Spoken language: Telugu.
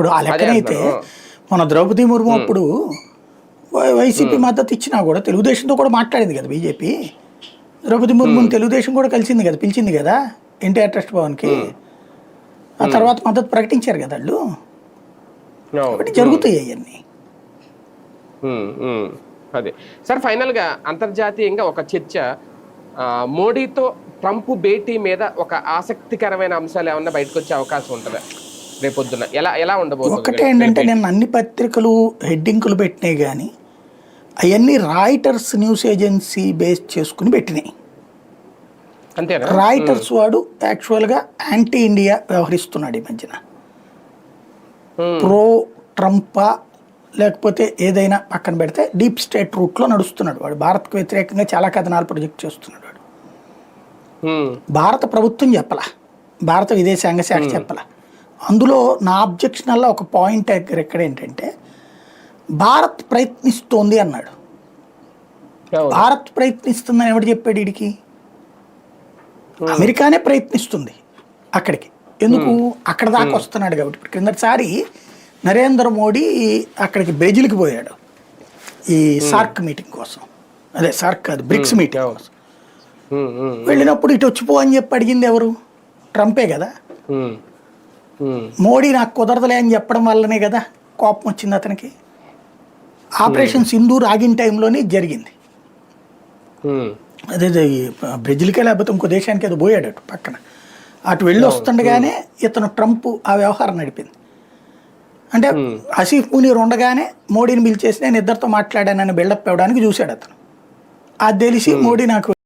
ఇప్పుడు ఆ లెక్కనైతే మన ద్రౌపది ముర్ము అప్పుడు వైసీపీ మద్దతు ఇచ్చినా కూడా తెలుగుదేశంతో కూడా మాట్లాడింది కదా బీజేపీ. ద్రౌపది ముర్ముని తెలుగుదేశం కూడా కలిసింది కదా, పిలిచింది కదా ఎన్టీఆర్ ట్రస్ట్ భవన్కి. ఆ తర్వాత మద్దతు ప్రకటించారు కదా వాళ్ళు. కాబట్టి జరుగుతాయి అవన్నీ. అదే సార్, ఫైనల్ గా అంతర్జాతీయంగా ఒక చర్చ, మోడీతో ట్రంప్ భేటీ మీద ఒక ఆసక్తికరమైన అంశాలు ఏమన్నా బయటకు వచ్చే అవకాశం ఉంటుందా రేపొద్దున? ఎలా ఉండబోతుంది? ఒకటే ఏంటంటే నేను అన్ని పత్రికలు హెడ్డింగ్లు పెట్టినాయి కానీ అవన్నీ రాయిటర్స్ న్యూస్ ఏజెన్సీ బేస్ చేసుకుని పెట్టినాయి. అంతేనా? రాయిటర్స్ వాడు యాక్చువల్గా యాంటీ ఇండియా వ్యవహరిస్తున్నాడు ఈ మధ్యన. ప్రో ట్రంపా లేకపోతే ఏదైనా పక్కన పెడితే డీప్ స్టేట్ రూట్లో నడుస్తున్నాడు వాడు. భారత్కు వ్యతిరేకంగా చాలా కథనాలు ప్రొజెక్ట్ చేస్తున్నాడు వాడు. భారత ప్రభుత్వం చెప్పలా, భారత విదేశాంగ శాఖ చెప్పలా. అందులో నా అబ్జెక్షన్ వల్ల ఒక పాయింట్ ఎక్కడ ఏంటంటే భారత్ ప్రయత్నిస్తోంది అన్నాడు. భారత్ ప్రయత్నిస్తుందని ఎవడు చెప్పాడు వీడికి? అమెరికానే ప్రయత్నిస్తుంది అక్కడికి. ఎందుకు? అక్కడ దాకా వస్తున్నాడు కాబట్టి. ఇప్పుడు క్రిందటిసారి నరేంద్ర మోడీ అక్కడికి బ్రెజిల్కి పోయాడు ఈ సార్క్ మీటింగ్ కోసం. అదే సార్క్ కాదు, బ్రిక్స్ మీటింగ్ కోసం. వెళ్ళినప్పుడు ఇటు వచ్చిపో అని చెప్పి అడిగింది ఎవరు? ట్రంపే కదా. మోడీ నాకు కుదరదులే అని చెప్పడం వల్లనే కదా కోపం వచ్చింది అతనికి. ఆపరేషన్ సింధూర్ ఆగిన టైంలోనే జరిగింది. అదే బ్రెజిల్కే లేకపోతే ఇంకో దేశానికి ఏదో పోయాడు అటు పక్కన. అటు వెళ్ళి వస్తుండగానే ఇతను ట్రంప్ ఆ వ్యవహారం నడిపింది. అంటే ఆసిఫ్ మునీర్ ఉండగానే మోడీని పిలిచేసి నేను ఇద్దరితో మాట్లాడానని బిల్డప్ ఇవ్వడానికి చూశాడు అతను. అది తెలిసి మోడీ నాకు